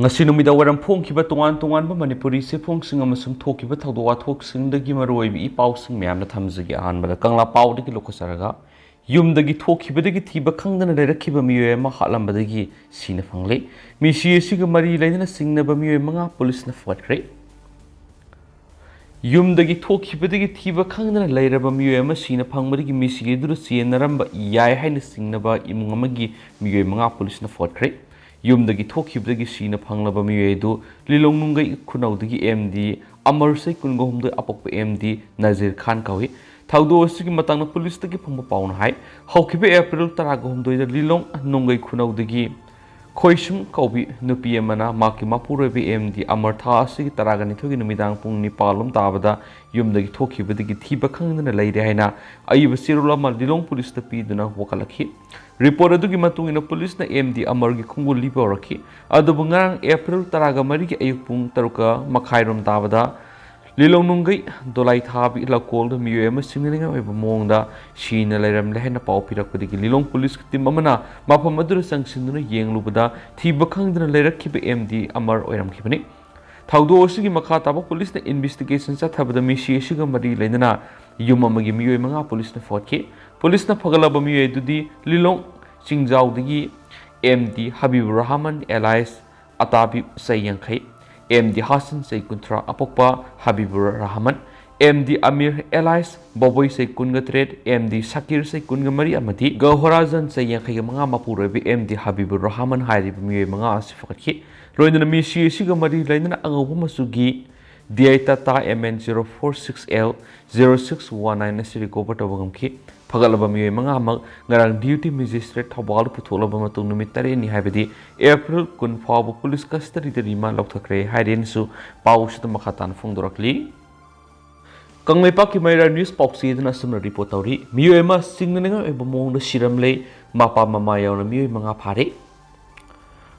ngasi numida waram phongkiba tongan tongan ba manipuri se phongsing amasung thokiba thawdo wathok dagi maroi bi pausing myamna thamjagi ahanbada kangla pawdagi lokasaraga yumdagi thokibadagi thiba khangdana lerakhiba miyoi ma hatlambadagi sina phangle mi siga mari lainana singnaba miyoi manga police na fatkre yumdagi thokibadagi thiba khangdana leiraba miyoi ma sina phangmadagi mi dura chenaramba yai haina singnaba imung amagi miyoi manga police na fatkre yumdagi thokibadagi sina phanglaba miyoi du lilong nungai khunaudagi MD amar sai kungomdu apokpa MD Nazir Khan kawi thawdo asigi matangna police tagi phangba pauna hai hawkiba April 13 da lilong nungai khunaudagi khoisum kaubi nupi amana maki mapurebi MD amar tha asigi taragani thogi numidang pung nipalum tabada yumdagi thokibadagi thiba khangdana leire haina ayiba sirula ma lilong police ta piduna wakalakhi report adugi matungina police na MD amargi khungul liboraki adubu ngarang April 13 gi ayuk pung taruka makhairom tabada lilong nungai dolai thabi lakol da miyoi ama singninga oiba mongda Sina lairam lehna pau pirakudigi lilong police team amana Mapa madura sangsinduna yenglubada thiba khangdana leirakhiba MD amar oiramkhibani thawdo osigi makha taba police na investigation sa thabada misi asiga mari leinana yum amagi miyoi manga police na fotki police na phagalaba miyoi dudi lilong singjaudagi MD Habibur Rahman Elias Atabi Sayankhai MD Hassan Say Kuntra Apokpa Habibur Rahman MD Amir Elias Boboy Say Kungatred MD Sakir Say Kungamari Amati Gahorazan Say Yankay Manga Mapurabi MD Habibur Rahman Hari Bumi Manga Asifakaki Royna Misi Sigamari Lina Angobu Masugi Diatata MN 046L 0619 Siri Gopata Wagamki Pagalaba Miyoi Manga Mag Ngarang Duty Magistrate Tawal Putolaba Matung Numitare ni Habidi April Kun Fabu Police Custody the Rima Loktakre Haiden Su Paush the Makatan Fungdorakli Kangmei Paki Maira News Poxy the National Report Tori Miyoi Singling Ebamong the Shiramle Mapa Mama Yaona Miyoi Manga Phare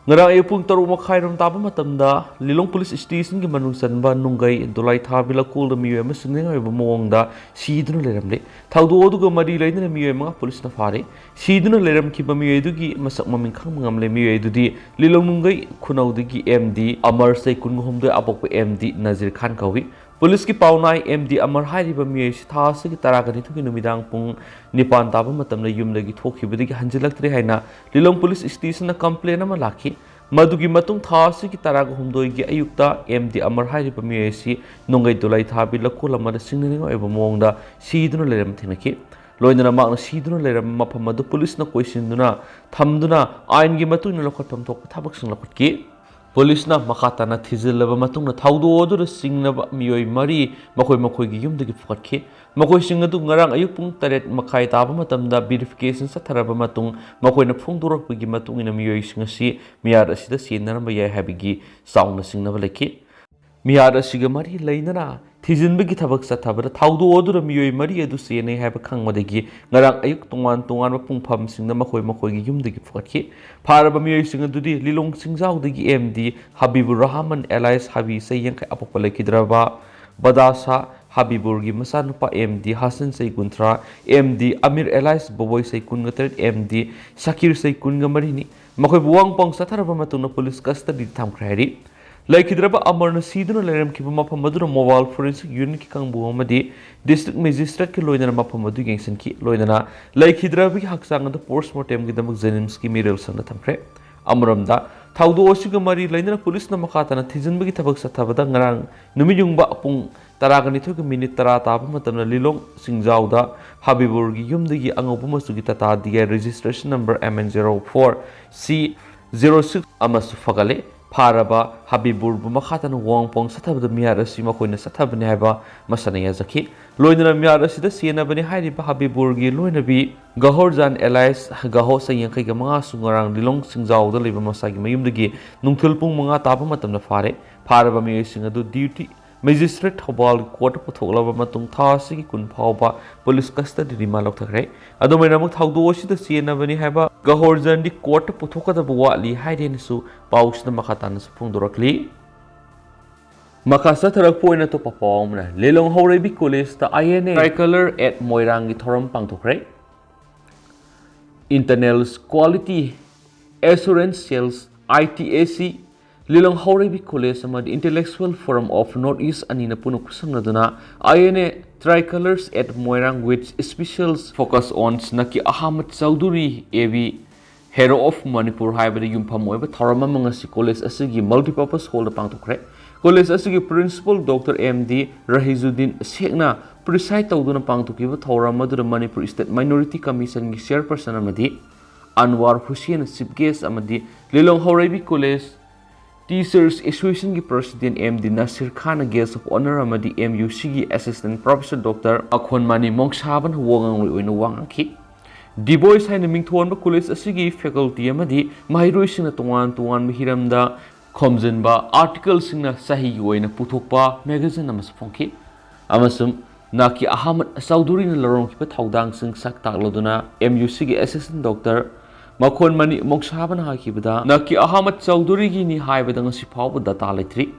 Ngarang ayupung taru makhairam taba matamda lilong police station ki manungsan ba nungai dolai thabila kul da miyoi ma singning ai ba mongda siduna leramle thawdo odu ga mari laina miyoi ma police na phare siduna leram ki ba miyoi du gi masak maming khang ngamle miyoi du di lilong nungai khunau du gi MD Amar Sai Kunghom du apok MD Nazir Khan kawi police ki paunai MD Amar Hari ba miyoi si tha se ki taragani thu ki numidang pung nipan taba matamna yumdagi thokhibadagi hanjilaktre haina lilong police station na complain ama lakhi Madugi matung tha si ki taraga humdoi gi ayukta MD Amar Hari ba miyoi si nungai dolai thabi lakul amada singninga eba mongda siduna leram thinaki loinana makna siduna leram maphamadu police na koisinduna thamduna ain gi matung na lokhatam thok thabak sing lokhotki police na makatana thizilaba matungna thawdo odur singnaba miyoi mari makoi gi yumdagi phokhatki makoi singadu ngarang ayuk pung taret makhai taba matamda verification sa tharaba matung makoi na phungdurokpagi matung ina miyoi singasi miyar asida senaramba yai habigi sauna singnaba lekhi miyar asiga mari leinana thijinbagi thabak sa thabara thawdo odur miyoi mari adu sene haba khangmadagi ngarang ayuk tongan pungpham singna makoi gi yumdagi phokhatki pharaba miyoi singadudi lilong singjaudagi MD Habibur Rahman Elias Habi Sayankai apokpa lekhidraba Badasa Habibur gi masanupa MD Hassan Sai Kuntra MD Amir Elias Boboy Sai Kungatret MD Sakir Sai Kungamari makoi buwang pong sa tharaba matungna police custody thamkhrai Laikidraba Amarna Siduna Leram Kiba Mapamadura Mobile Forensic Unit ki Kangbu Amadi District Magistrate ki Loinana Mapamadu Gangsan ki Loinana Laikidrabi Haksang the Postmortem Gidamak Zenimski Mirel Sanda Tamkre Amaramda Thawdo Osiga Mari Lainana Police na Makatana Tijanbagi Tabak Satabada Ngarang Numiyungba Apung Taragani Took a minute Tarata Matana Lilong Singzauda Habiburgi Yumdigi Angopuma Sugitata Dia registration number MN04 C06 Amasu Fagale Paraba Habibur Bumakatan Wong Pong Satab Miara Simakoina Satabani Haba Masanaya Zaki Loina Miara Sida Siena Bani Haiba Habiburgi Loinabi Gahorzan Elias Gahosa Yankai Manga Sungarang Lilong Singzao the Liba Masagi Mayumdagi Nungtulpung Manga Tabamatam the Phare Paraba Mia Singadu duty Magistrate Hobal Court Potolava Matung Tasi Kun Paupa Police Custody Rimalok Takre Adominamuk Haudoshi the Siena Bani Haba Gahorzan the Court Potoka the Buatli Haiden Su Paush the Makatan Pundorakli Makasa Tarakpoina to Papom Lilong Horebi College the INA Tricolor at Moirangi Thorum Pangtokre Internals Quality Assurance Sales ITAC Lilong Haurebi College amadi Intellectual Forum of Northeast anina puno kusangladuna INA Tricolors at Moirang with special focus on Snaki Ahmad Chowdhury AV Hero of Manipur haibada yumpham oiba tharama mangasi college asigi multipurpose hall pangtokre college asigi principal Dr. MD Rahizuddin Sheikhna preside tawduna pangtokiba tharama du Manipur State Minority Commission gi chairperson amadi Anwar Hussein chief guest amadi Lilong Haurebi College Teachers Association ki President MD Nasir Khan guest of honor amadi MUC gi Assistant Professor Dr. Akhon Mani Mongshaban Wogang oina wangaki The Boys haina mingthonba college asigi faculty amadi mahiroy singna tongan hiramda khomjinba article singna sahi oina puthokpa magazine amas phongki amasum Naki Ahmad Chowdhury na larong ki thaudang sing sak takloduna MUC gi Assistant Dr. Makhon Mani Mongshaban hakibada Naki Ahmad Chowdhury gi ni haibada ngasi phawba data letri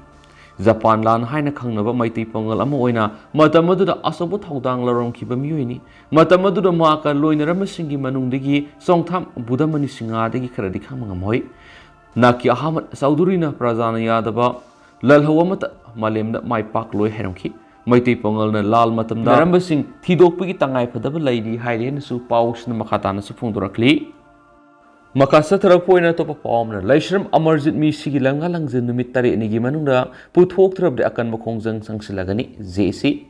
Japan lan haina khangnaba maiti pangal ama oina matamadu da asobu thaudang larong ki ba miyoini matamadu da ma ka loinaram singi manungdagi songtham budamani singa dagi kharadi khamngamoi Naki Ahmad Chowdhury na prajana yadaba lalhawa mata malemda mai pak loi herongki maiti pangal na lal matamda ramba sing thidokpi gi tangai phadaba laidi haire su paus na makhatana su phungdorakli Makasa Tarapoina Topa Palmner, Laishram Amarjit Mi Sigi Langa Langzin Numitari Nigi Manunda, Puthok Trab de Akan Makongzang Sangsilagani, ZC.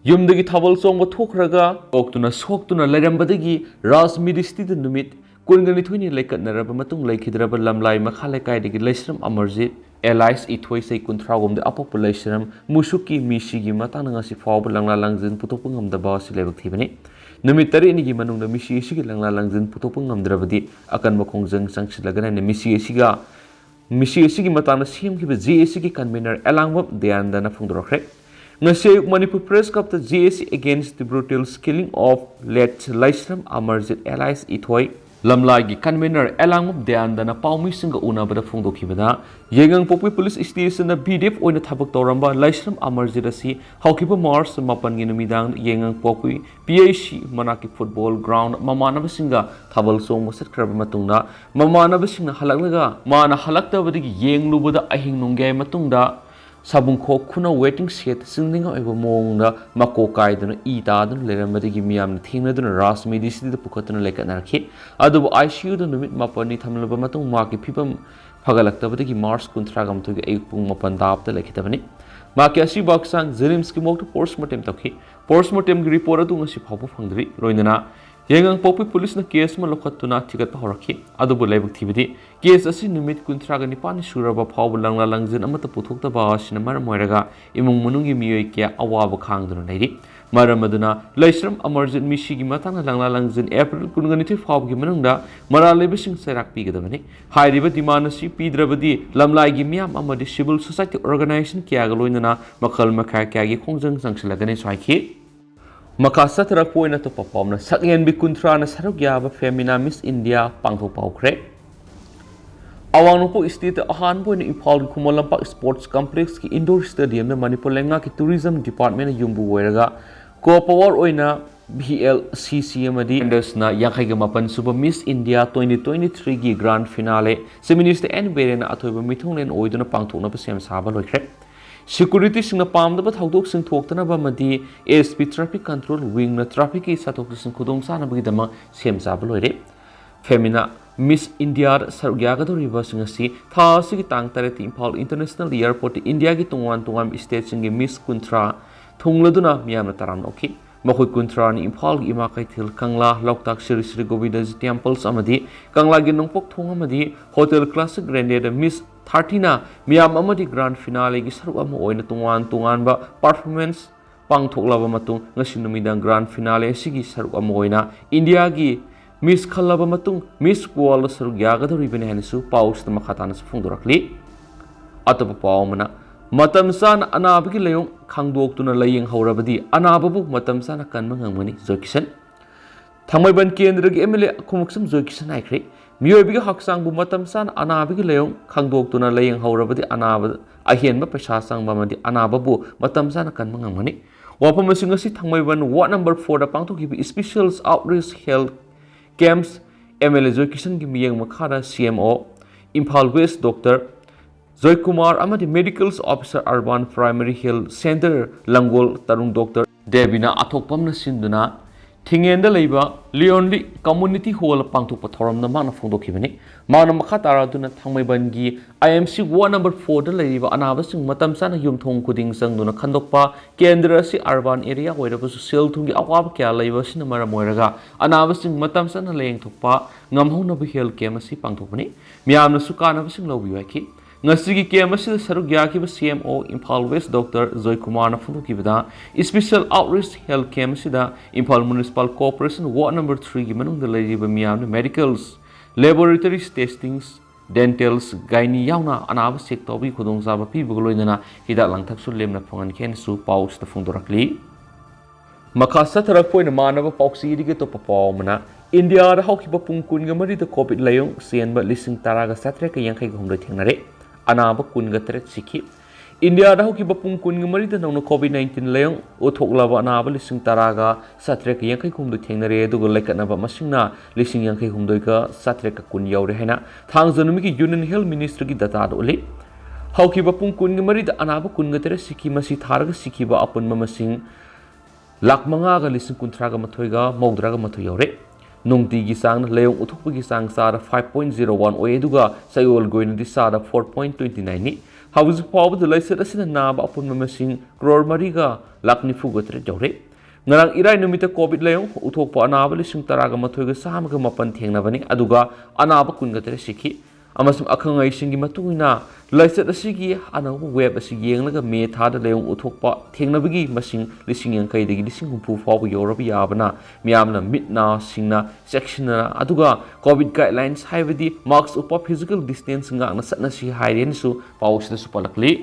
Yumdagi Tabal Song Watokraga, Oktuna Soktuna Lerambadagi, Ras Midisti the Numit, Kungani Twini Lake at Narabamatung Lake Hidraba Lamlai Makhalekai de Laishram Amarjit, Elias Itway Se Kuntragum the Upper Laishram, Mushuki Mishigi Matanangasi Fab Langa Langzin Putopungam the Boss Levactivani. Numitari ni gimanung na misi sigi lang langzin putopung ngamdrabadi akan makongzang sangsilagana na misi sigi matana siyam ki GSC ki convener alangwap dianda na phungdorokre ngasayuk Manipur Press Cup the GSC against the brutal killing of late Laishram Amarjit Elias Ithoy lamlagi convener alangwap dianda na paumi singa una bada phungdokibada yengang pokpi police station na BDF oina thabak toramba Laishram Amarjit asi hawkiba Mars mapan gi numidang yengang pokpi PAC manaki football ground mamanaba singa thabal song masat kraba matungda mamanaba singna halaklaga mana halaktabadi yeng lubada ahing nunggai matungda sabungkho khuna waiting set singninga oiba mongda makokai duna ita dun leramadi gi miyam thingna ras medicine da pukhatuna lekana rakhi adu ICU da numit mapani thamlaba matung ma ki phibam phagalaktabadi gi Mars kuntragam tu gi aypung mapan dap ta lekhitabani ma ki asi baksang Zerims ki mokto postmortem takhi postmortem gi report adu ngasi phabu phangdri roinana yengang popi police na case ma lokhatuna thigat horakhi adu bu laibuk thibidi case asi numit kuntraga nipani suraba phabu langla langjin amata puthokta ba sina maram moiraga imung munungi miyoi kya awaba khangduna nairi maram aduna Laishram Amarjit misi gi matanga langla langjin April kunganiti phab gi manungda maralebe sing serak pigadabani hairiba dimana si pidrabadi lamlai gi miyam amadi civil society organization kya galoinana makhal makha kya gi khongjang sangsilagani swaikhi Makasa Tarapoina to perform Sakyan Bikuntra na Sarugyaba Femina Miss India Pangho Paukre Awangpo State Ahanbo in Impal Kumalampak Sports Complex ki Indoor Stadium na Manipur Lenga ki Tourism Department na Yumbu Weraga Ko Power Oina BLCC Amadi Anders na Yankaiga Mapan Super Miss India 2023 gi Grand Finale Seministe and Berena Atoba Mitunglen Oiduna Pangtona Pasem Saba Lokre Security sing palm the Haudok sing Tokana Bamadi ASP Traffic Control Wing na Traffic is Satok and Kudong Sana Bidama Sem Sabalore Femina Miss India Sargaga reversing a sea Tasi Tang Taret Impal International Airport India Gitung to one staging a Miss Kuntra Tungladuna Miana Taranoki Mahut Kuntra ni Impal Imakai Til Kangla Loktak Sri Sri Govinda's Temples Amadi Kangla Ginongpok Tongamadi Hotel Classic Grandeur Miss 30 Miyam Amadi Grand Finale gi saru ama oina tungan ba performance pangthoklaba matung ngasinumidang Grand Finale sigi saru ama oina India gi Miss Khalaba matung Miss World saru gyaga dori bene hanisu paus na makhatana sa phungdorakli atapa paumana matam sana anabagi layong khangdok tuna layeng haurabadi anababu matam sana kanma ngangmani Zokisan Thangmaiban Kendra gi MLA khumuksam Zokisan aikre Miyoi haksang bumatam san anabigi layong khangdok tuna layeng haurabadi anaba ahienba pesa sang bamadi anababu matam san kan mangamani wapam singasi thangmaiban ward number 4 da pangthok gi special outreach health camps MLA Education gi miyeng makhara CMO Impal West Dr Joy Kumar amadi Medical Officer Urban Primary Health Center Langol Tarung Doctor Devina Athokpamna sinduna Thingenda leiba Leonli Community Hall pangthokpa thoramna mana phongdokhibani mana makha taraduna thangmaibangi IMC ward number 4 da leiba anabasing matam sana yumthong kuding sangduna khandokpa kendra si urban area hoirabasu sel thungi awab kya leiba sina mara moiraga anabasing matam sana leng thokpa ngamhona bu health care asi pangthokbani miyamna sukana basing lobiyaki ngasigi kem asida saruk yakiba CMO Imphal West Dr. Joy Kumar na phungkibada Special Outreach Health Camp asida Imphal Municipal Corporation Ward number 3 gi manungda leiriba miyamna medicals laboratories testings dentals gynae yauna anaba check tobi khudong jaba pibugo loinana hidak langthak su lemna phongan khen su paus ta phungdorakli makha satharak poina manaba pauksi dige to papawmana India da hawkiba pungkun ga mari da covid layong sienba lising taraga satre ka yankhai ga humdoi thengnare anaba kunga tret sikhi India da hawkiba pungkun ga mari da nongna covid-19 layong uthoklaba anaba lising taraga satre ka yankhai humdoi thengnare dugo lekatnaba masingna lising yankhai humdoi ka satre ka kun yaure haina thangjanumi ki Union Health Ministry ki data do le hawkiba pungkun ga mari da anaba kunga tret sikhi masi tharaga sikhiba apunma masing lakh manga ga lising kunthra ga mathoi ga mawdra ga mathoi yaure Nungtigi sang layong uthukpagi sang sada 5.01 oye duga sayol goin di sada 4.29 ni hawzu pawu de laisat asina naba apun masing crore mariga lakni fugotre jawre ngarang irai numita covid layong uthokpa anaba lising taraga mathoiga samaga mapan thengnabani aduga anaba kungatre sikhi amasum akhangai singi matungina laisat asigi anabu web asigi yenglaga me thada layong uthokpa thengnabagi masing lising yankai degi lising humpu fawu yorabi yabana miyamna mitna singna sectionna aduga covid guidelines haibadi mask upa physical distance ngakna satna si hairen su pawsida su palakli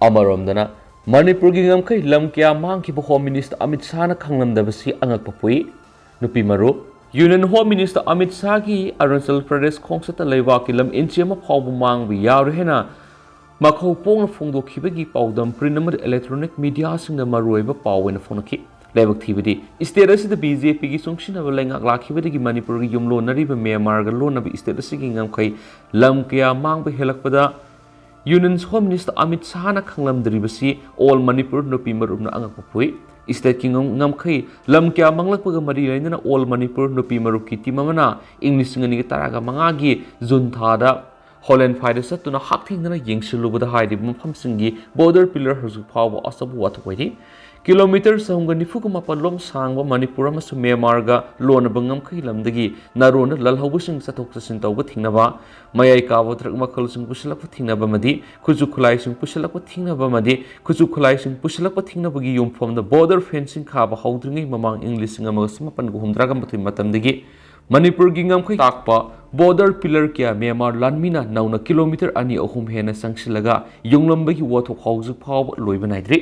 amaromdana Manipur gi ngamkai lam kya mangki bo Home Minister Amit Shah na khanglamdabasi angakpa pui nupi maru Union Home Minister Amit Shah ki Arunachal Pradesh khongsata leiwa ki lam inchema phawbu mangbi yawre hena makhau pong phongdokhibagi pawdam print amad electronic media singna maruiba pawena phonaki laibak thibadi state asida BJP gi sungsina ba lengak lakhibadi gi Manipur gi yumlo nariba Myanmar ga lonabi state asigi ngamkai lam kya mangbi helakpada Union Home Minister Amit Shah na khanglamdribasi all Manipur nopi marupna angakpa pui State King ngamkai lam kya manglakpaga mari lainana all Manipur nopi marup ki timamana English ngani taraga mangagi June thada Holland Fire satuna hakthingna yengsilubada haidi mafamsingi border pillar hazu phawa asabu watwaidi kilometer sahumga nifuga mapalom sangwa Manipur amasu Myanmar ga lonaba ngamkai lamdagi narona lalhawbusing sathok sasin tawba thingnaba mayai kawa trak makhal sing pusilakpa thingnaba madi khuju khulai sing pusilakpa thingnaba madi khuju khulai sing pusilakpa thingnaba gi yumphom da border fencing khaba hawdringai mamang English ngamaga samapan gu humdra ga mathai matamdagi Manipur gi ngamkai takpa border pillar kya Myanmar lanmina nauna kilometer ani ahum hena sangsilaga yunglambagi wathok hawju phaw loiba naidri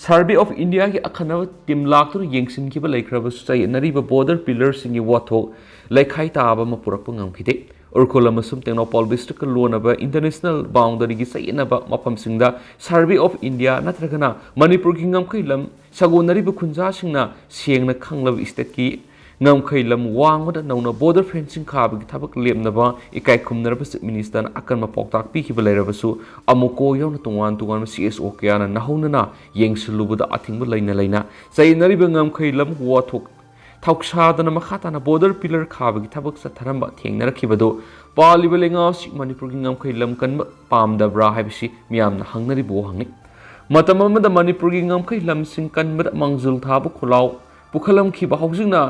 Survey of India ki akhanaba tim laktur yengsin ki ba laikraba sai nariba border pillar singi wathok laikhai taaba ma purakpa ngamkhide urkhola masum technopol district lonaba international boundary gi sai naba mafam singda Survey of India natragana Manipur ki ngamkhai lam sagonari ba khunja singna sengna khanglab state ki ngamkhai lam wangwada nauna border fencing khaba gi thabak lemnaba ikai khumnaraba minister akan ma poktak pi ki ba lairabasu amuko yawna tungwan tungwan CSO kyana nahaunana yengsilubada athingba laina sainari ba ngamkhai lam wathok thauksada na makhatana border pillar khaba gi thabak sa tharamba thengnarakibado paliba lenga si Manipur gi ngamkhai lam kan pamdabra haibisi miyamna hangnari bo hangni matamamada Manipur gi ngamkhai lam sing kan mangjul thabu khulaw pukhalam khiba haujingna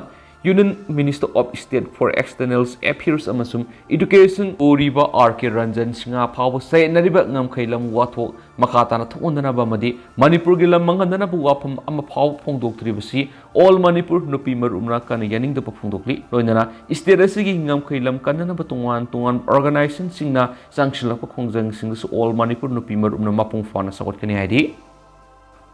Union Minister of State for External Affairs amasum Education Oriba R.K. Ranjan Singha phaw sai nariba ngamkhai lam wathok makhatana thondana ba madi Manipur gi lam mangandana bu wafam ama phaw phongdoktribasi all Manipur nupi marumna kan yaning da phongdokli loinana state asigi ngamkhai lam kanana ba tungan organization singna sangsilakpa khongjang singsu all Manipur nupi marumna mapung fana sakot kani haidi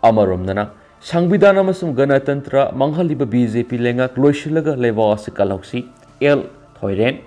amaromnana Sangbidhan amasum Ganatantra manghaliba BJP lengak loisilaga lewa sikalausi L Thoiren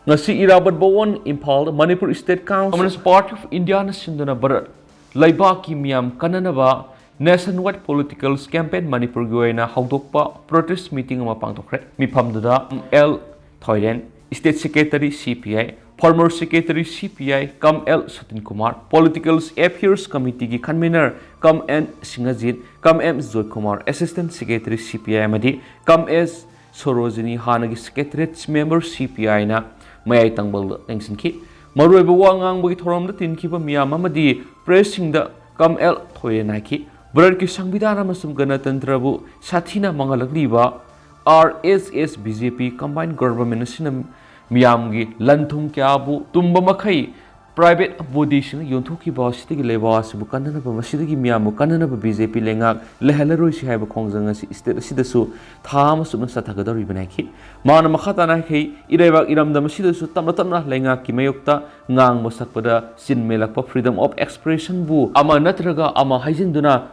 ngasi irabat bawon Imphal Manipur State Council as part of India na sinduna barat laibaki miyam kananaba nationwide political campaign Manipur goina hawdokpa protest meeting ama pangtokre mifamduda L Thoiren State Secretary CPI former secretary CPI Kam L Sutin Kumar, political affairs committee ki convener Kam N Singajit, Kam M Joy Kumar, assistant secretary CPI Madi, Kam S Sorojini Hanagi secretariat member CPI na Mayai Tangbal Tengsinki, Maruba Wangang Boy Torom the Tinkiba Miyamadi, pressing the Kam L Toyanaki, Brarki Sangbidana Masum Ganatantrabu, Satina Mangalagriba, RSS BJP combined government sinam Miyamgi, Lantum Kyabu, Tumba Makai, private bodies Yontuki Boss, Tiki Levas, Bukana, Masidi Miyamu, Kanana BJP Lengak, Lehalero, she have a Konzangas, Sidasu, Thomas Satagado Ribanaki, Mana Makatanaki, Ireva Iram the Masidasu, Tamatana, Lengaki Mayokta, Ngang Mosapada, Sin Melapa, freedom of expression bu, Ama Natraga, Ama Hizinduna,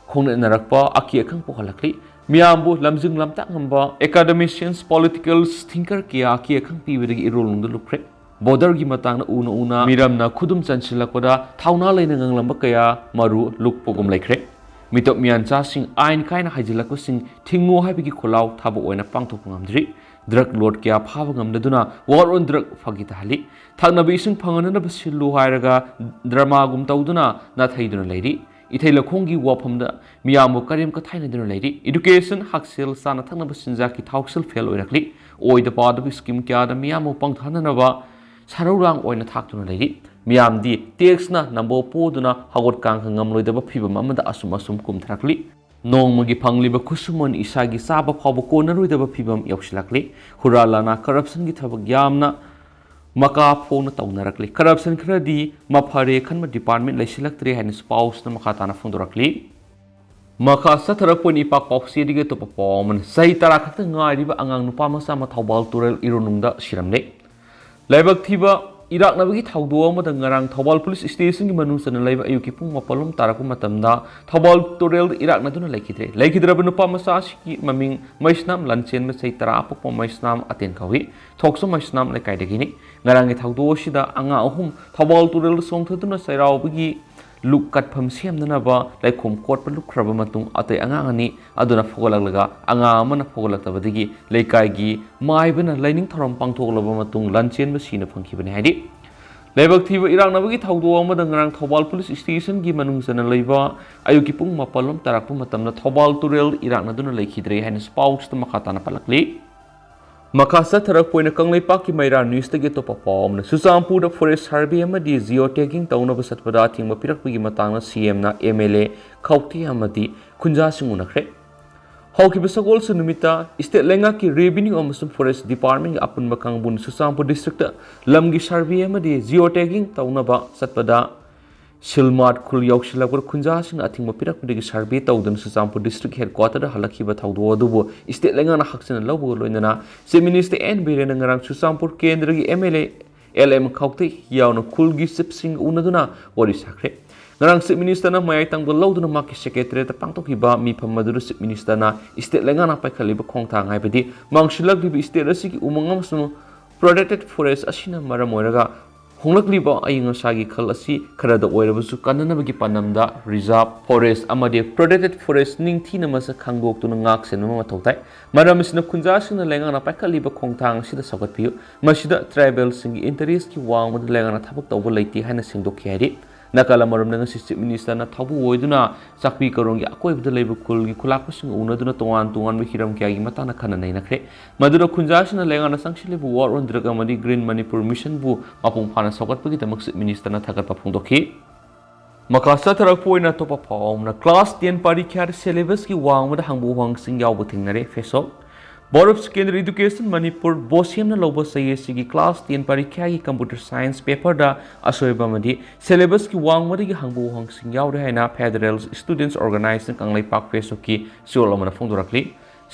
Kong Narakpa, Aki Kang Pohalaki. Miyambu lamjung lamtak ngamba academicians political thinker kia kia khang pi wigi irolung lukre border gi matang na una miramna khudum chanchilakpada thauna leina nganglamba kaya maru lukpogum laikre mitop mian cha sing ain kaina hajilako sing thingu habigi kholau thabo oina pangthok ngamdri drug lord kya phaba ngamdaduna war on drug phagita hali thakna bi sing phangana na basilu hairaga drama gum tawduna na thaiduna leiri Ithai Lakongi Wapamda, Miyamu Karim Katina Lady, Education, Haxil, Sana Tana Sinzaki, Tauxil fell directly, or the part of his skim kia, the Miyamu Punk Hananava, Sarurang or in attack to lady, Miyam di, Texna, Nambo Poduna, Howard Kang Hamlo the Piva Mamma Asumasum cum trakli. No Mugi Pangliba Kusumon Isagi Saba Pabokona with the Pibam Yoshilakli, Huralana, corruption gitaba Yamna. Maka phone taunarakli corruption kradi mapare khanma department laisilaktre han spouse na makatana phondorakli maka satharakponi pak pausi dige to popom sai tara khata ngariba angang nupa masa ma thawbal tural ironungda siramle laibak thiba Irak nabagi thawdo amada ngarang Thawbal police station gi manusana laiba ayuki pung mapalum taraku matamda Thawbal tural Irak naduna laikidra nupa masa ki maming maisnam lanchen ma sai tara apok maisnam aten kawi thokso maisnam lai kaidagini ngarang thawdo sida anga ahum Thawbal tural songthaduna sairau bagi luk kat pham siam nana ba lai khom kot pa luk khraba matung atei anga ani aduna fogolak laga anga amana fogolak tabadigi lai kai gi mai bana laining thorom pangthok laba matung lanchen ba sina phangki bani haidi laibak thiba Irak nabagi thawdo amada ngarang Thawbal police station gi manung sana laiba ayuki pung mapalom tarakpu matamna Thawbal turel Irak naduna laikhidre hain spouse ta makatana palakli Makasa tarak poina kanglai paki maira news ta geto papom na Susampur da forest harbi amadi geotagging tauna basat pada thingma pirak pagi matang na CM na MLA khauti amadi khunja singuna khre hauki basagol sunumita state lenga ki revenue amasum forest department apun bakang bun Susampur district lamgi harbi amadi geotagging tauna ba satpada Silmat Kul Yaukshilapur Kunjasing Ating Mapirak Pudigi Sarbi Taudan Susampur District Headquarter Halakiba Taudu Adubo State Langana Haxan Lobo Loinana Se Minister N Birenangarang Susampur Kendri MLA LM Kaukti Yauna Kulgi Sipsing Unaduna Wari Sakre Narang Sip Minister na Mayai Tangbal Lauduna Maki Secretary Pangtokiba Mi Pamaduru Sip Minister na State Langana Paikaliba Kongtang Haibadi Mangshilak Libi State Rasiki Umangam Suno Protected Forest Ashina Maramoraga Honglakliba ayinga sagi khal asi kharada oirabasu kananabagi panamda reserve forest amade protected forest ningthina masa khangdok tuna ngak senma mathautai maramisna khunjasina lengana paikaliba khongthang sida sagatpiu masida tribal singi interest ki wangmad lengana thabak tawba leiti haina singdokhi hari nakala maramna ngasi chief minister na thabu oiduna sakpi karongi akoibda leiba kulgi khulakpasing unaduna tongan tongan bi hiram kyagi matana khana nei nakre madura khunjasina lengana sangshilibu war on drug amadi green manipur mission bu mapung phana sogatpagi tamak chief minister na thagat paphungdokhi makasa tarak poina topa paumna class 10 parikhyar syllabus ki wangmada hangbu hang sing yaw butingnare face Board of Secondary Education Manipur Bosiam na lobo sayesigi class 10 parikya ki computer science paper da asoiba madi syllabus ki wangmadi ki hangbu hang sing yaw re haina federal students organizing kanglai pak peso ki siol amana phongdorakli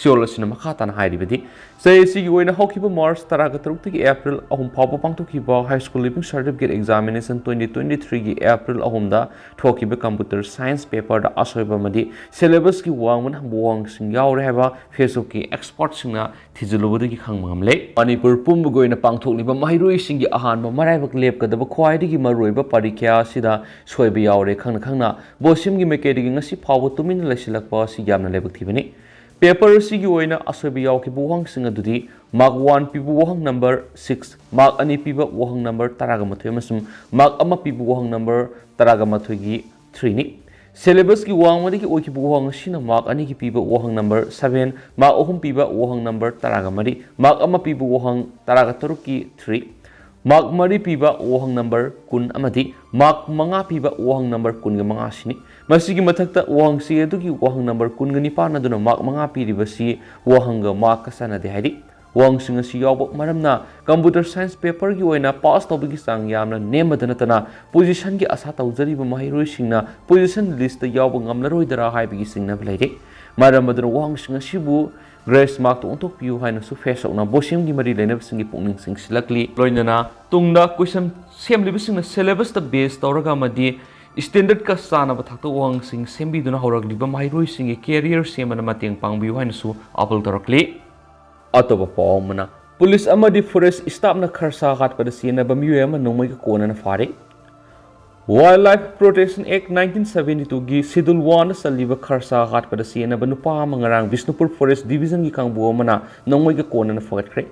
siol asina makhatan hairibadi sayesigi oina hokiba March taraga taruk ki April ahum phaba pangtokiba high school living certificate examination 2023 ki April ahum da thokiba computer science paper da asoiba madi syllabus ki wangman hangbu hang sing yaw re haba peso ki expert singna thijulubudi ki khangmangamle Manipur pumbu goina pangthokliba mahiroi singi ahanba maraibak lepkadaba khwaidi ki maroiba parikya sida soiba yaw re khangna bosim gi mekedi ngasi phaba tumin laisilakpa si yamna lebak thibani paper असिगी ओइना असोबि यावखिबु वहांसिंग अदुदि mark 1 पिबु वहां number 6 mark 2 पिबु वहां number 13 अमसुम mark 1 पिबु वहां नंबर 13 गी 3 नि सिलेबस की वांगमदि की ओखिबु वहां सिना मार्क 2 की पिबु वहां नंबर 7 मार्क 3 पिबु वहां नंबर 13 मार्क 1 पिबु वहां 13 की 3 मार्क 3 पिबा वहां नंबर 10 अमदि मार्क 5 पिबा वहां नंबर 15 सिनी मसिगी मथक्ता वहां सी अदुगी वहां नंबर 19 अदुना मार्क 5 पिरिबसी वहांगा मार्क कसनादे हाइदि वहां सिंग असि यावब मरमना कंप्यूटर साइंस पेपर की ओइना पास तौबगी सांग यामना नेमदनतना पोजीशन की आशा तौजरिबा महिरोइ सिंगना पोजीशन लिस्ट यावब ngamlaroidara हाइबगी सिंगना बलाइदे मरमदन वहां सिंग सिबु ग्रेस मार्क तो उन्तो पियो हाइना सु फेस औना बोसिम की मरी लेने बसिंग की पुंगनिंग सिंग सिलकली लोइनना तुंगदा क्वेश्चन सेमलिबि सिंग सिलेबस द बेस तौरगा मदि स्टैंडर्ड का सानब थाक्तो वहां सिंग सेमबिदुना हौरगलिबा महिरोइ सिंग कैरियर सेमना मतेंग पांगबियो हाइना सु अपल तौरकली अतोब पावमना पुलिस अमदि फॉरेस्ट स्टाफ न खरसा हाटपद सिनब मियो अम नोंमै कोनन फारे वाइल्ड लाइफ प्रोटेक्शन एक्ट 1972 की शेड्यूल 1 सलीब खरसा हाटपद सिनब नुपा मंगरांग बिष्णुपुर फॉरेस्ट डिवीजन की कांगबु अमना नोंमै कोनन फगटख्रे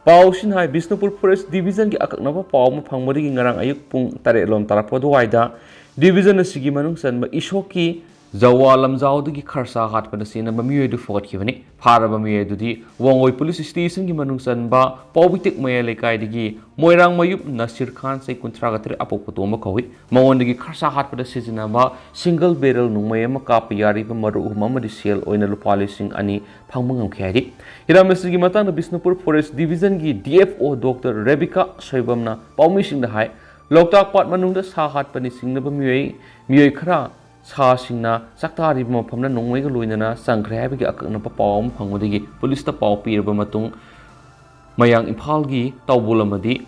पाउसिन हाय बिष्णुपुर फॉरेस्ट डिवीजन की अकनब पाव म फंगमरि की ngarang ayuk pung 8 lom tarapod waida division सिगी मनुंग सनब इशोकी जवा लमजाउदगी खरसा हाटपद सिनब मियोइदु फगटखिबनि फारब मियोइदुदि वंगोइ पुलिस स्टेशन की मनुंग सनबा पौबितिक मय लेकाइदगी मोइरांग मयुप नसीर खान से 13 अपोपतोम खौइ मवंदगी खरसा हाटपद सिजिनबा सिंगल बैरल नुंगमय अम काप यारिब मरु ममदि सेल ओइना लुपा लिसिंग अनि फंगमंगम खयादि हिरामसिगी मतंग बिष्णुपुर फॉरेस्ट डिवीजन की डीएफओ डॉक्टर रेबिका सोइबमना पौमिसिंग हाय लोकताक पाट मनुंग सा हाटपनि सिंगनब मियोइ खरा सासिंगना सक्तारिब मफमना नोंगमैग लोइनना संख्रे हाइबगी अकनप पाव फंगमदगी पुलिस ता पाव पीरब मतुंग मयांग इम्फाल की तौबुलमदी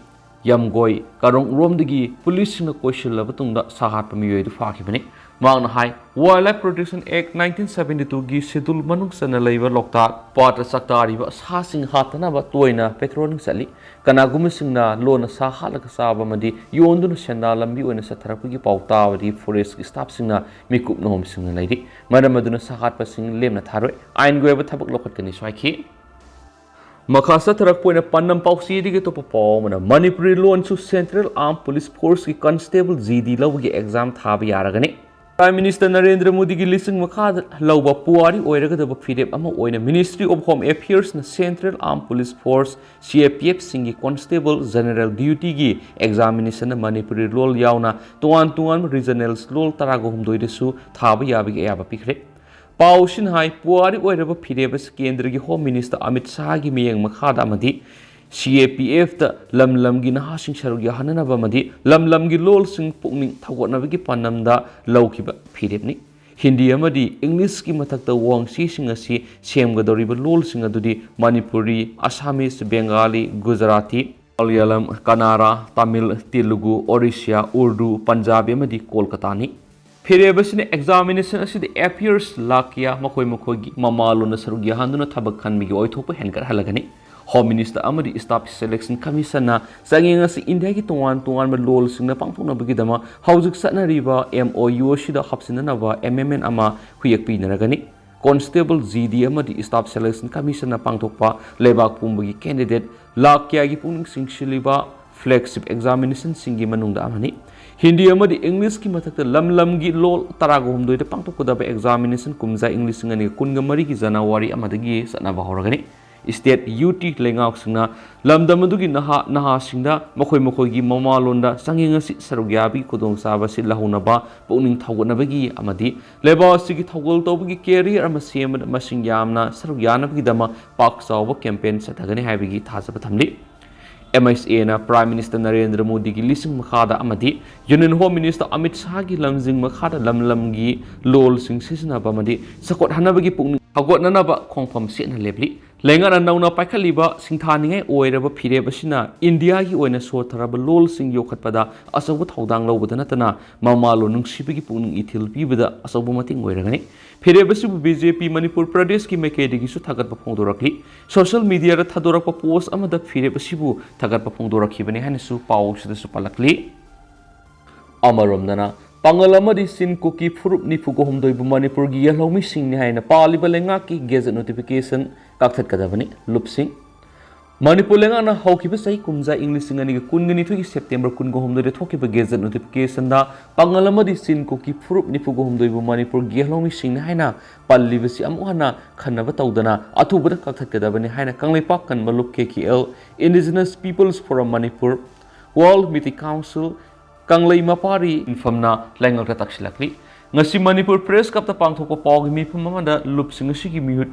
यमगोय कारोंग रोमदगी पुलिस सिंग कोइसिलब तुंगदा साहाट मियोइदु फाखिबनि मांगना हाय वाइल्ड लाइफ प्रोटेक्शन एक्ट 1972 की शेड्यूल मनुंग सन लैब लोकताक पाट सक्तारिब सासिंग हातनब तोइना पेट्रोलिंग चली कनागुम सिंगना लोन सा हालक साबमदी योंदुन सेंदा लंबी ओइना सथरपगी पावतावदी फॉरेस्ट स्टाफ सिंगना मिकुप नोम सिंगना लैदि मरमदुन साहाट सिंग लेमना थारोय आइन गोयब थबक लोखतकनि स्वाइखि मखा सथरक पोइना पन्नम पाउसीदिगे तोप पावमना मणिपुरी लोन सु सेंट्रल आर्म पुलिस फोर्स की कांस्टेबल जीडी लौगी एग्जाम थाब यारगने प्राइम मिनिस्टर नरेंद्र मोदी की लिसिंग मखा लौबा पुआरी ओइरगदब फिरेप अमा ओइना मिनिस्ट्री ऑफ होम अफेयर्स न central arm police force CAPF सिंगी कांस्टेबल जनरल ड्यूटी की एग्जामिनेशन मणिपुरी लोल यावना तुआन रीजनल लोल तरागो हमदोइदसु थाब याबगी याबा पिखरे पाउसिन हाई पुआरी ओइरब फिरेबस केंद्र की होम मिनिस्टर अमित शाह की मियंग मखादा अमदी सीएपीएफ ता लम की नहासिंग सरुग याहननब अमदी लम की लोल सिंग पुकनिंग थगोटनबगी पन्नमदा लौखिबा फिरेबनि हिंदी अमदी इंग्लिश की मथक्ता वांगसी सिंग असि सेमगदौरिब लोल सिंग अदुदि मणिपुरी असमीज बेंगाली गुजराती मलयालम कनाडा तमिल तेलुगु ओडिया उर्दू पंजाबी अमदी कोलकातानी फिरेबसिने एग्जामिनेशन असिदि एपियर्स लाकिया मखोय मखोयगी ममालोन सरुग याहनदुना थबक खनमिगी ओइथोप हेनकर हलगनि होम मिनिस्टर अमदी स्टाफ सिलेक्शन कमीशन संगेंग असि इंडिया की तोवान लोल सिंगना पांथोकनबगीदमा हौजिक सतनरिबा एमओयू सिदा हपसिननबा एमएमएन अमा हुयकपिनरगनि कांस्टेबल जीडी अमदी स्टाफ सिलेक्शन कमीशन पांथोकपा लेबाक पुंबगी कैंडिडेट लाकिया की पुंग सिंगसिलिबा फ्लैगशिप एग्जामिनेशन सिंगी मनुंगदा अमनी हिंदी अमदी इंग्लिश की मथक्ता लम की लोल तरागो हमदोइदा पांथोकदब एग्जामिनेशन कुमजा इंग्लिश सिंगनि कुनगमरी की जनवरी अमदगी सनबा हौरगनि स्टेट यूटी लेंगाक सिंगना लमदमदुगी नहा सिंगदा मखोय मखोयगी ममालोंदा संगेंगसि सरुग्याबी खुदोंग साबसि लहुनबा पुनिंग थौगनबगी अमदी लेबासिगी थौगल तौबगी कैरियर अमा सेमद मसिंग यामना सरुग्यानबगी दमा पाक चाव कैंपेन सथगने हाइबगी थाजब थमली MSA ना प्राइम मिनिस्टर नरेंद्र मोदी की लिसिंग मखादा अमदी union home minister Amit Shah की लमजिंग मखादा लमगी लोल सिंग सिसनबा अमदी सकोट हनबगी पुनिंग हगोटननबा खोंफम सेना लेबली लेंगाना नौना पाइखलिबा सिंथानिङै ओइरबा फिरेबसिना इंडिया की ओइना सोथरब लोल सिंग योखतपदा असौब थौदांग लौबदा नतना ममालो नुंगसिबगी पुनिंग इथिल पीबदा असौब मतिंग ओइरगनि फिरेबसिबु बीजेपी मणिपुर प्रदेश की मेकेदिगिसु थगतप फोंदोरखली सोशल मीडिया थदोरप पोस्ट अमदा फिरेबसिबु थगतप फोंदोरखिबनि हानसु पाउसदसु पलकली अमरोमदना ꯄꯥꯡꯒꯜ ꯑꯃꯗꯤ ꯁꯤꯟ ꯀꯨꯀꯤ ꯐꯨꯔꯨꯞ ꯅꯤꯐꯨꯒ ꯍꯨꯝꯗꯣꯏꯕꯨ ꯃꯅꯤꯄꯨꯔꯒꯤ ꯌꯦꯜꯍꯧꯃꯤꯁꯤꯡꯅꯤ ꯍꯥꯏꯅ ꯄꯥꯜꯂꯤꯕ ꯂꯩꯉꯥꯛꯀꯤ ꯒꯦꯖꯦꯠ ꯅꯣꯇꯤꯐꯤꯀꯦꯁꯟ ꯀꯛꯊꯠꯀꯗꯕꯅꯤ꯫ ꯂꯨꯞꯁꯤꯡ ꯃꯅꯤꯄꯨꯔ ꯂꯩꯉꯥꯛꯅ ꯍꯧꯈꯤꯕ ꯆꯍꯤ ꯀꯨꯝꯖꯥ ꯏꯪ 2022ꯒꯤ ꯁꯦꯞꯇꯦꯝꯕꯔ 19ꯗ ꯊꯣꯛꯈꯤꯕ ꯒꯦꯖꯦꯠ ꯅꯣꯇꯤꯐꯤꯀꯦꯁꯟꯗ ꯄꯥꯡꯒꯜ ꯑꯃꯗꯤ ꯁꯤꯟ ꯀꯨꯀꯤ ꯐꯨꯔꯨꯞ ꯅꯤꯐꯨꯒ ꯍꯨꯝꯗꯣꯏꯕꯨ ꯃꯅꯤꯄꯨꯔꯒꯤ ꯌꯦꯜꯍꯧꯃꯤꯁꯤꯡꯅꯤ ꯍꯥꯏꯅ ꯄꯜꯂꯤꯕꯁꯤ ꯑꯃꯨꯛ ꯍꯟꯅ ꯈꯟꯅꯕ ꯇꯧꯗꯅ ꯑꯊꯨꯕꯗ ꯀꯛꯊꯠꯀꯗꯕꯅꯤ ꯍꯥꯏꯅ ꯀꯪꯂꯩꯄꯥꯛ ꯀꯟꯕ ꯂꯨꯞ KKL, Indigenous Peoples Forum Manipur, World Meeting Council, Kanglei Mapari Infamna Langakta Taksilakli. Ngasi Manipur Press Kapta Pangthokpa Pawgi Mifam amada lupsing asigi mihut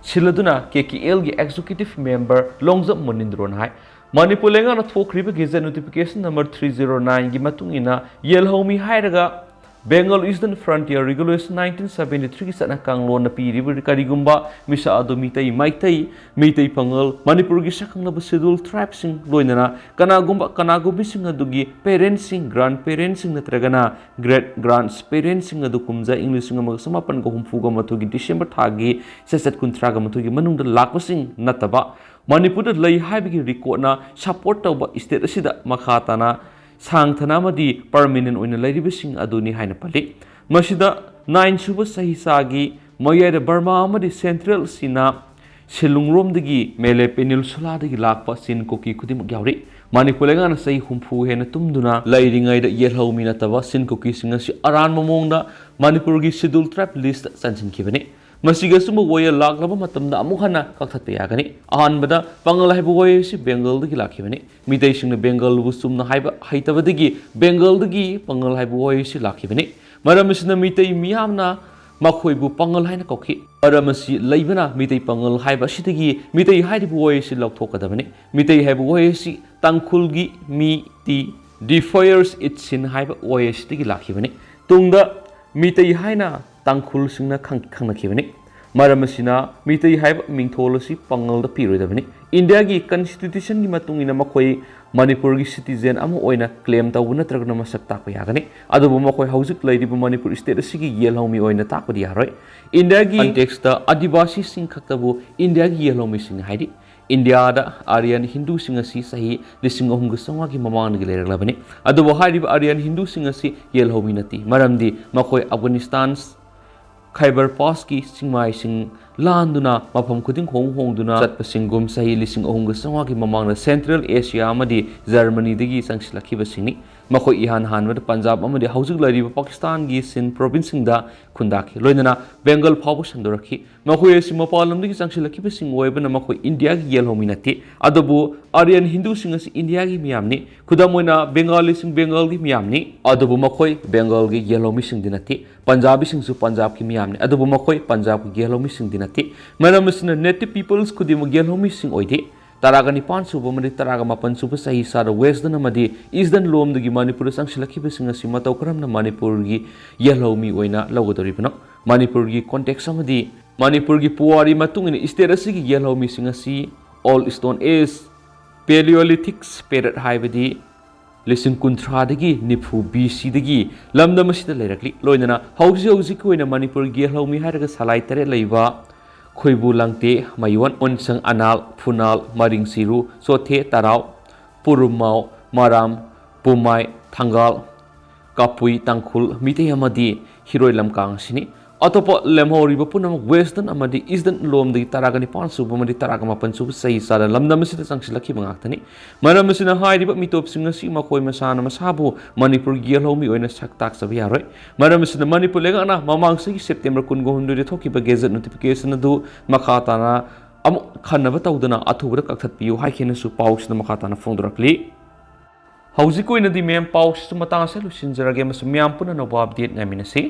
siladuna KKL gi Executive Member Longjap Monindron hai. Manipur lengana thokriba Gazette Notification number 309 gi matungina yelhomi hairaga Bengal Eastern Frontier Regulation 1973 ki satna kanglon na piriba karigumba misa adu mitai phangle Manipur gi sakanglaba scheduled tribes sing loinana kanagubi sing adugi parents sing grandparents sing natragana great grandparents sing adu kumja English sing amag samapan ko humfuga matugi December thagi sesat kuntraga matugi manungda lakpasing nataba Manipur da lay haibigi record na support tawba state asida makhatana Sangthanamadi permanent oina lairibising aduni haina pali masida 9 suba sahisagi mayada Burma amadi Central Sina Silungrom-dagi Mele Peninsula-dagi lakpa sin koki kudimuk yauri Manipur lengana sahi humfu hena tumduna lairingaida yelhomi nataba sin koki singa si aran mamongda Manipur gi scheduled tribe list sanchinkibani masiga suma waya laklaba matamda amuk hana kakthate yagani ahanbada pangal haibu waya si Bengal dagi lakhibani mitai singna Bengal bu sumna haiba haitabadagi Bengal dagi pangal haibu waya si lakhibani maramasina mitai miyamna makhoi-bu pangal haina kokhi aramasi leibana mitai pangal haiba sidagi mitai haibu waya si laukthokadabani mitai haibu waya si tangkhulgi mi ti defiers itsin haiba waya sidagi lakhibani tungda mitai haina tangkhul singna khangnakhibani maramasina mitai haiba mingtholasi pangal da piroidabani India gi constitution gi matungina makhoi Manipur gi citizen ama oina claim tawbu natragna masak takpa yagani adubu makhoi haujuk lairiba Manipur state asigi yelhomi oina takpadi yaroi India gi context da adivasi sing khaktabu India gi yelhomi sing haidi India da Aryan Hindu sing asi sahi lising ahum ga sangwa gi mamang gi leraglavani adubu hairiba Aryan Hindu sing asi yelhomi nati maramdi makhoi Afghanistan Khyber Pass ki singmai sing landuna mafam khuding hongduna chatpa singum sahi lising ahum ga sangwa gi mamang na Central Asia amadi Germany dagi sangsilakhiba singni makhoi ihan hanwada Punjab amadi haujuk lariba Pakistan gi Sindh province singda khundaki loinana Bengal phabu sandorakhi makhoi asi mapalam dagi sangsilakhiba sing oibana makhoi India gi yelhomi nati adubu Aryan Hindu sing asi India gi miyamni khudamoina Bengali sing Bengal gi miyamni adubu makhoi Bengal gi yelhomi sing dinati Punjabi sing su Punjab gi miyamni adubu makhoi Punjab gi yelhomi sing dinati maramasina native peoples khudimu yelhomi sing oide Taraga nipan suba madi taraga mapan suba sahi sada western amadi eastern lom dagi Manipur sangsilakhiba sing asi matau karamna Manipur gi yelhomi oina laugadoribano Manipur gi context amadi Manipur gi puwari matungina state asigi yelhomi sing asi Old Stone Age Paleolithic period haibadi Lising kuntra dagi nifu BC dagi lamda masida leirakli loinana hauji koina Manipur gi yelhomi haraga salai tare leiba Khoibu langte mayuan onsang anal funal maring siru sothe tarau purumau maram pumai thangal kapui tangkhul mitai amadi hiroi lamkang sini atopo lemhori bapuna western amadi eastern lom di taragani pan subu amadi taragama pan subu sai sara lamdam sida sangsilakhi mangaktani maram sina hairiba mitop singa si makoi masana masabu Manipur yelhomi oina saktak sabi yaroi maram sina Manipur legana mamang sagi September 19 de thokiba gazette notification adu makhatana amu khanaba tawdana athubra kakthatpiu haikena su pausna makhatana phongdorakli hauji koina di mem paus su matang se lusinjarage masu myam puna no update ngaminasi